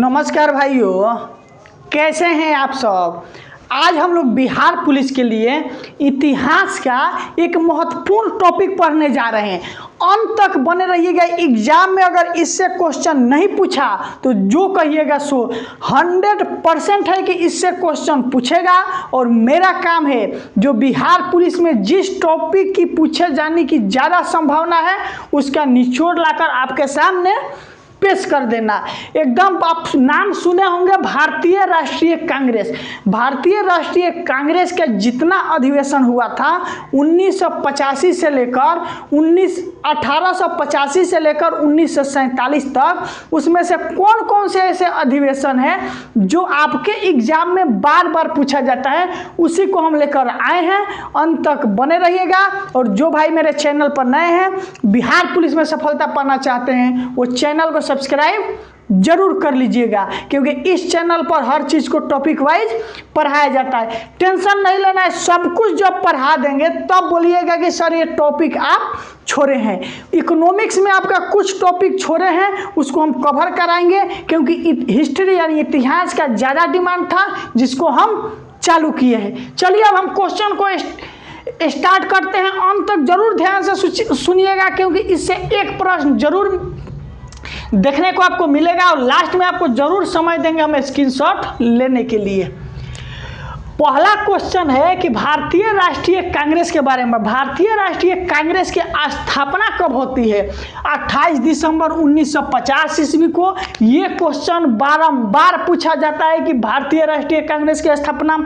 नमस्कार भाइयों, कैसे हैं आप सब। आज हम लोग बिहार पुलिस के लिए इतिहास का एक महत्वपूर्ण टॉपिक पढ़ने जा रहे हैं। अंत तक बने रहिएगा। एग्जाम में अगर इससे क्वेश्चन नहीं पूछा तो जो कहिएगा सो 100% है कि इससे क्वेश्चन पूछेगा। और मेरा काम है जो बिहार पुलिस में जिस टॉपिक की पूछे जाने की ज़्यादा संभावना है उसका निचोड़ लाकर आपके सामने पेश कर देना। एकदम आप नाम सुने होंगे भारतीय राष्ट्रीय कांग्रेस। भारतीय राष्ट्रीय कांग्रेस का जितना अधिवेशन हुआ था 1885 से लेकर 1885 से लेकर 1947 तक, उसमें से कौन कौन से ऐसे अधिवेशन हैं जो आपके एग्जाम में बार बार पूछा जाता है, उसी को हम लेकर आए हैं। अंत तक बने रहिएगा। और जो भाई मेरे चैनल पर नए हैं, बिहार पुलिस में सफलता पाना चाहते हैं, वो चैनल को सब्सक्राइब जरूर कर लीजिएगा, क्योंकि इस चैनल पर हर चीज़ को टॉपिक वाइज पढ़ाया जाता है। टेंशन नहीं लेना है, सब कुछ जब पढ़ा देंगे तब बोलिएगा कि सर ये टॉपिक आप छोड़े हैं। इकोनॉमिक्स में आपका कुछ टॉपिक छोड़े हैं, उसको हम कवर कराएंगे, क्योंकि हिस्ट्री यानी इतिहास का ज़्यादा डिमांड था, जिसको हम चालू किए हैं। चलिए अब हम क्वेश्चन को स्टार्ट करते हैं। अंत तक जरूर ध्यान से सुनिएगा, क्योंकि इससे एक प्रश्न जरूर देखने को आपको मिलेगा और लास्ट में आपको जरूर समय देंगे हम स्क्रीनशॉट लेने के लिए। पहला क्वेश्चन है कि भारतीय राष्ट्रीय कांग्रेस के बारे में। भारतीय राष्ट्रीय कांग्रेस की स्थापना कब होती है? 28 दिसंबर 1950 ईस्वी को। ये क्वेश्चन बारंबार पूछा जाता है कि भारतीय राष्ट्रीय कांग्रेस की स्थापना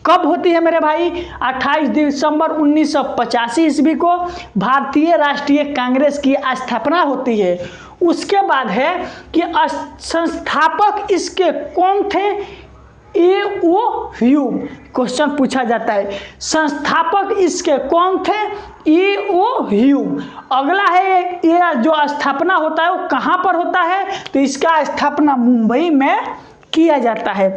कब होती है मेरे भाई? 28 दिसंबर 1985 ईस्वी को भारतीय राष्ट्रीय कांग्रेस की स्थापना होती है। उसके बाद है कि संस्थापक इसके कौन थे? ए.ओ. ह्यूम। क्वेश्चन पूछा जाता है संस्थापक इसके कौन थे? ए.ओ. ह्यूम। अगला है ये जो स्थापना होता है वो कहाँ पर होता है? तो इसका स्थापना मुंबई में किया जाता है।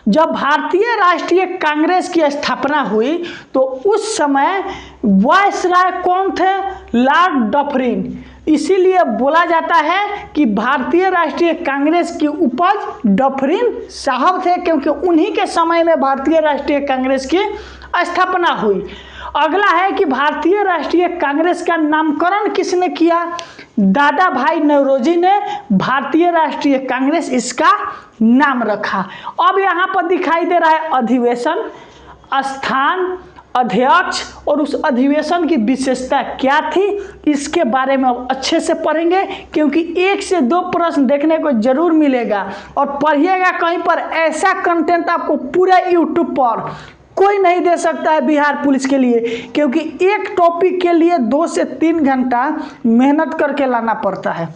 जब भारतीय राष्ट्रीय कांग्रेस की स्थापना हुई तो उस समय वायसराय कौन थे? Lord Dufferin. इसीलिए बोला जाता है कि भारतीय राष्ट्रीय कांग्रेस की उपज डफरिन साहब थे, क्योंकि उन्हीं के समय में भारतीय राष्ट्रीय कांग्रेस की स्थापना हुई। अगला है कि भारतीय राष्ट्रीय कांग्रेस का नामकरण किसने किया? दादा भाई नौरोजी ने भारतीय राष्ट्रीय कांग्रेस इसका नाम रखा। अब यहाँ पर दिखाई दे रहा है अधिवेशन, स्थान, अध्यक्ष और उस अधिवेशन की विशेषता क्या थी, इसके बारे में अब अच्छे से पढ़ेंगे, क्योंकि 1 से 2 प्रश्न देखने को जरूर मिलेगा। और पढ़िएगा, कहीं पर ऐसा कंटेंट आपको पूरा यूट्यूब पर कोई नहीं दे सकता है बिहार पुलिस के लिए, क्योंकि एक टॉपिक के लिए 2 से 3 घंटा मेहनत करके लाना पड़ता है।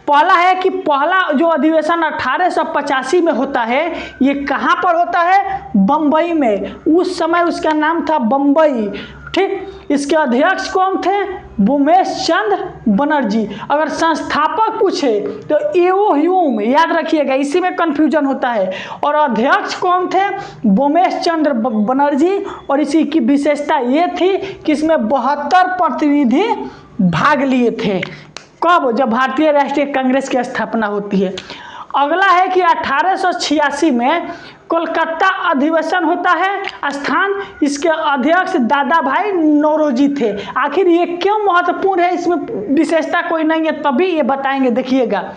पहला है कि पहला जो अधिवेशन 1885 में होता है, ये कहाँ पर होता है? बम्बई में। उस समय उसका नाम था बम्बई। ठीक, इसके अध्यक्ष कौन थे? भूमेश चंद्र बनर्जी। अगर संस्थापक पूछे तो ए.ओ. ह्यूम, याद रखिएगा, इसी में कंफ्यूजन होता है। और अध्यक्ष कौन थे? भूमेश चंद्र बनर्जी। और इसी की विशेषता ये थी कि इसमें 72 प्रतिनिधि भाग लिए थे। कब? जब भारतीय राष्ट्रीय कांग्रेस की स्थापना होती है। अगला है कि 1886 में कोलकाता अधिवेशन होता है। स्थान, इसके अध्यक्ष दादा भाई नौरोजी थे। आखिर ये क्यों महत्वपूर्ण है? इसमें विशेषता कोई नहीं है, तभी ये बताएंगे, देखिएगा।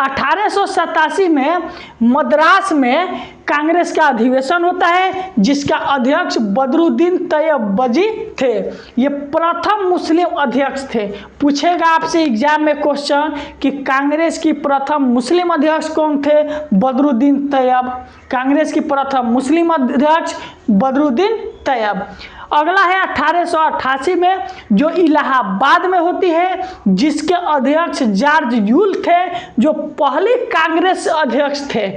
1887 में मद्रास में कांग्रेस का अधिवेशन होता है, जिसका अध्यक्ष बदरुद्दीन तैयबजी थे। ये प्रथम मुस्लिम अध्यक्ष थे। पूछेगा आपसे एग्जाम में क्वेश्चन कि कांग्रेस की प्रथम मुस्लिम अध्यक्ष कौन थे? बदरुद्दीन तैयब। कांग्रेस की प्रथम मुस्लिम अध्यक्ष बदरुद्दीन तैयब। अगला है 1888 में जो इलाहाबाद में होती है, जिसके अध्यक्ष जॉर्ज यूल थे, जो पहले कांग्रेस अध्यक्ष थे।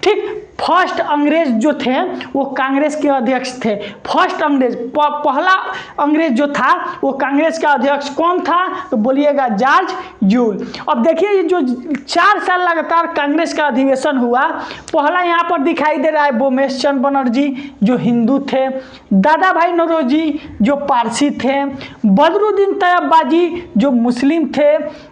ठीक, फर्स्ट अंग्रेज जो थे वो कांग्रेस के अध्यक्ष थे। फर्स्ट अंग्रेज, पहला अंग्रेज जो था वो कांग्रेस का अध्यक्ष कौन था? तो बोलिएगा जॉर्ज यूल। अब देखिए ये जो 4 साल लगातार कांग्रेस का अधिवेशन हुआ, पहला यहाँ पर दिखाई दे रहा है बोमेश चंद्र बनर्जी जो हिंदू थे, दादा भाई नौरोजी जो पारसी थे, बदरुद्दीन तैयबाजी जो मुस्लिम थे,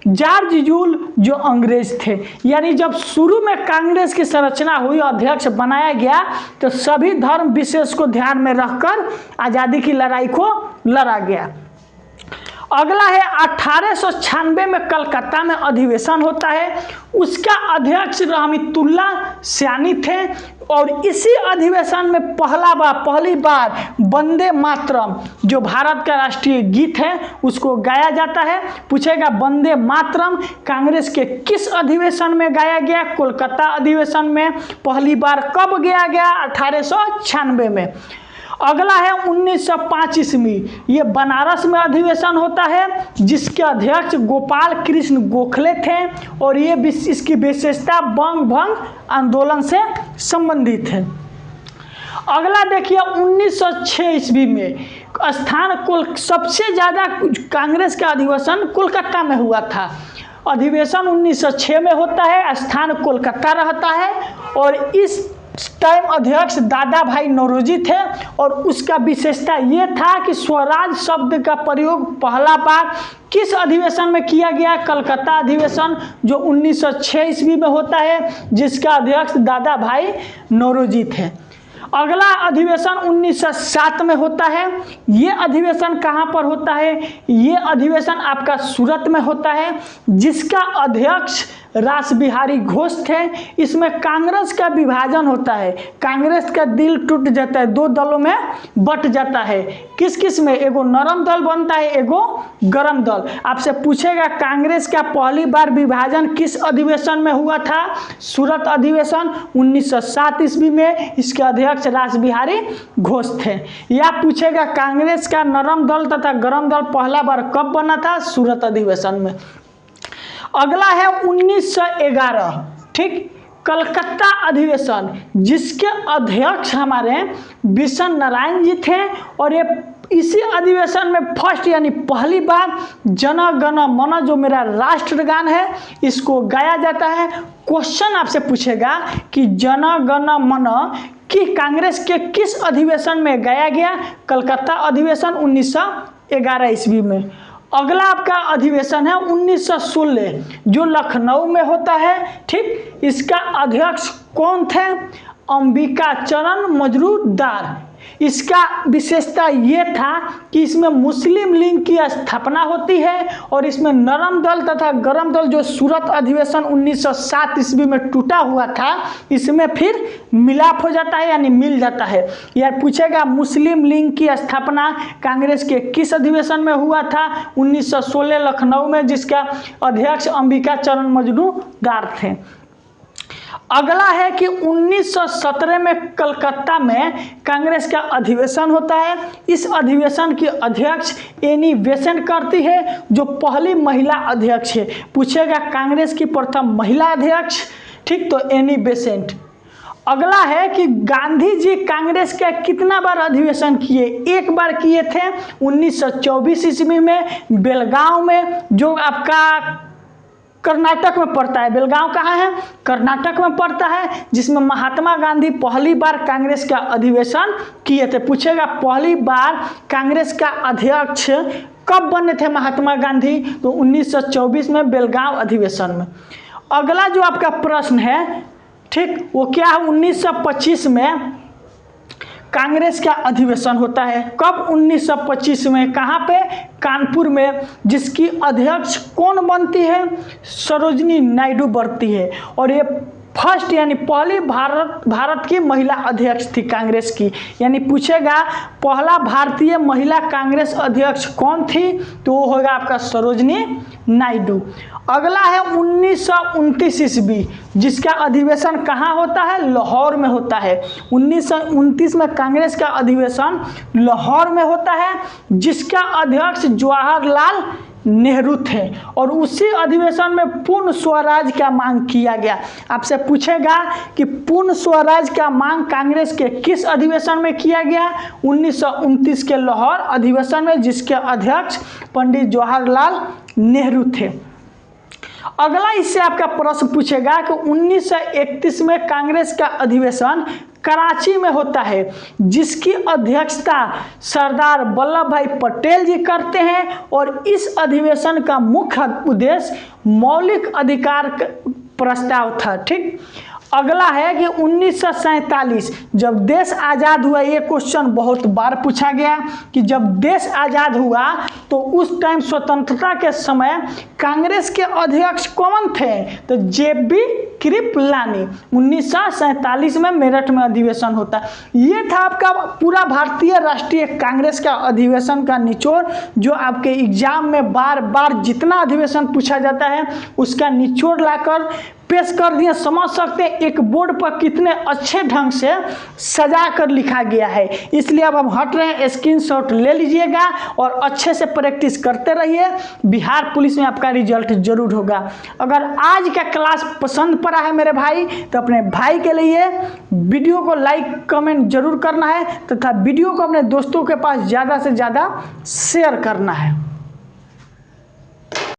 जॉर्ज यूल जो अंग्रेज थे। यानी जब शुरू में कांग्रेस की संरचना हुई, अध्यक्ष बनाया गया, तो सभी धर्म विशेष को ध्यान में रखकर आज़ादी की लड़ाई को लड़ा गया। अगला है 1896 में कलकत्ता में अधिवेशन होता है, उसका अध्यक्ष रहमतुल्ला सयानी थे और इसी अधिवेशन में पहली बार वंदे मातरम जो भारत का राष्ट्रीय गीत है उसको गाया जाता है। पूछेगा वंदे मातरम कांग्रेस के किस अधिवेशन में गाया गया? कोलकाता अधिवेशन में पहली बार कब गाया गया? 1896 में। अगला है 1905 ईस्वी, ये बनारस में अधिवेशन होता है जिसके अध्यक्ष गोपाल कृष्ण गोखले थे और ये इसकी विशेषता बंग भंग आंदोलन से संबंधित है। अगला देखिए 1906 ईस्वी में सबसे ज़्यादा कांग्रेस का अधिवेशन कोलकाता में हुआ था। अधिवेशन 1906 में होता है, स्थान कोलकाता रहता है और इस टाइम अध्यक्ष दादा भाई नौरोजी थे और उसका विशेषता ये था कि स्वराज शब्द का प्रयोग पहला बार किस अधिवेशन में किया गया? कलकत्ता अधिवेशन जो 1906 ईस्वी में होता है जिसका अध्यक्ष दादा भाई नौरोजी थे। अगला अधिवेशन 1907 में होता है। ये अधिवेशन कहाँ पर होता है? ये अधिवेशन आपका सूरत में होता है जिसका अध्यक्ष रासबिहारी घोष थे। इसमें कांग्रेस का विभाजन होता है, कांग्रेस का दिल टूट जाता है, 2 दलों में बट जाता है। किस किस में? एगो नरम दल बनता है, एगो गरम दल। आपसे पूछेगा कांग्रेस का पहली बार विभाजन किस अधिवेशन में हुआ था? सूरत अधिवेशन 1907 ईस्वी में, इसके अध्यक्ष रासबिहारी घोष थे। या पूछेगा कांग्रेस का नरम दल तथा गरम दल पहला बार कब बना था? सूरत अधिवेशन में। अगला है 1911, ठीक, कलकत्ता अधिवेशन जिसके अध्यक्ष हमारे बिशन नारायण जी थे और ये इसी अधिवेशन में फर्स्ट यानी पहली बार जन गण मन जो मेरा राष्ट्रगान है इसको गाया जाता है। क्वेश्चन आपसे पूछेगा कि जन गण मन कि कांग्रेस के किस अधिवेशन में गाया गया? कलकत्ता अधिवेशन 1911 ईस्वी में। अगला आपका अधिवेशन है 1916 जो लखनऊ में होता है, ठीक, इसका अध्यक्ष कौन थे? अंबिका चरण मजरूदार। इसका विशेषता ये था कि इसमें मुस्लिम लीग की स्थापना होती है और इसमें नरम दल तथा गरम दल जो सूरत अधिवेशन 1907 ईस्वी में टूटा हुआ था इसमें फिर मिलाप हो जाता है यानी मिल जाता है। यार पूछेगा मुस्लिम लीग की स्थापना कांग्रेस के किस अधिवेशन में हुआ था? 1916 लखनऊ में जिसका अध्यक्ष अंबिका चरण मजरूदार थे। अगला है कि 1917 में कलकत्ता में कांग्रेस का अधिवेशन होता है। इस अधिवेशन की अध्यक्ष एनी बेसेंट करती है जो पहली महिला अध्यक्ष है। पूछेगा कांग्रेस की प्रथम महिला अध्यक्ष, ठीक, तो एनी बेसेंट। अगला है कि गांधी जी कांग्रेस का कितना बार अधिवेशन किए? एक बार किए थे 1924 ईस्वी में बेलगांव में जो आपका कर्नाटक में पड़ता है। बेलगांव कहाँ है? कर्नाटक में पड़ता है, जिसमें महात्मा गांधी पहली बार कांग्रेस का अधिवेशन किए थे। पूछेगा पहली बार कांग्रेस का अध्यक्ष कब बने थे महात्मा गांधी? तो 1924 में बेलगांव अधिवेशन में। अगला जो आपका प्रश्न है, ठीक, वो क्या है? 1925 में कांग्रेस का अधिवेशन होता है। कब? 1925 में। कहाँ पे? कानपुर में, जिसकी अध्यक्ष कौन बनती है? सरोजिनी नायडू बनती है और ये फर्स्ट यानी पहली भारत की महिला अध्यक्ष थी कांग्रेस की। यानी पूछेगा पहला भारतीय महिला कांग्रेस अध्यक्ष कौन थी? तो वो होगा आपका सरोजिनी नायडू। अगला है 1929 ईस्वी जिसका अधिवेशन कहाँ होता है? लाहौर में होता है। 1929 में कांग्रेस का अधिवेशन लाहौर में होता है जिसका अध्यक्ष जवाहरलाल नेहरू थे और उसी अधिवेशन में पूर्ण स्वराज का मांग किया गया। आपसे पूछेगा कि पूर्ण स्वराज का मांग कांग्रेस के किस अधिवेशन में किया गया? 1929 के लाहौर अधिवेशन में, जिसके अध्यक्ष पंडित जवाहरलाल नेहरू थे। अगला इससे आपका प्रश्न पूछेगा कि 1931 में कांग्रेस का अधिवेशन कराची में होता है, जिसकी अध्यक्षता सरदार वल्लभ भाई पटेल जी करते हैं और इस अधिवेशन का मुख्य उद्देश्य मौलिक अधिकार प्रस्ताव था। ठीक, अगला है कि 1947 जब देश आज़ाद हुआ, ये क्वेश्चन बहुत बार पूछा गया कि जब देश आज़ाद हुआ तो उस टाइम स्वतंत्रता के समय कांग्रेस के अध्यक्ष कौन थे? तो JB कृपलानी। 1947 में मेरठ में अधिवेशन होता है। ये था आपका पूरा भारतीय राष्ट्रीय कांग्रेस का अधिवेशन का निचोड़, जो आपके एग्जाम में बार बार जितना अधिवेशन पूछा जाता है उसका निचोड़ लाकर पेश कर दिया। समझ सकते हैं एक बोर्ड पर कितने अच्छे ढंग से सजा कर लिखा गया है। इसलिए अब हम हट रहे हैं, स्क्रीनशॉट ले लीजिएगा और अच्छे से प्रैक्टिस करते रहिए। बिहार पुलिस में आपका रिजल्ट जरूर होगा। अगर आज का क्लास पसंद पड़ा है मेरे भाई तो अपने भाई के लिए वीडियो को लाइक कमेंट जरूर करना है तथा वीडियो को अपने दोस्तों के पास ज़्यादा से ज़्यादा शेयर करना है।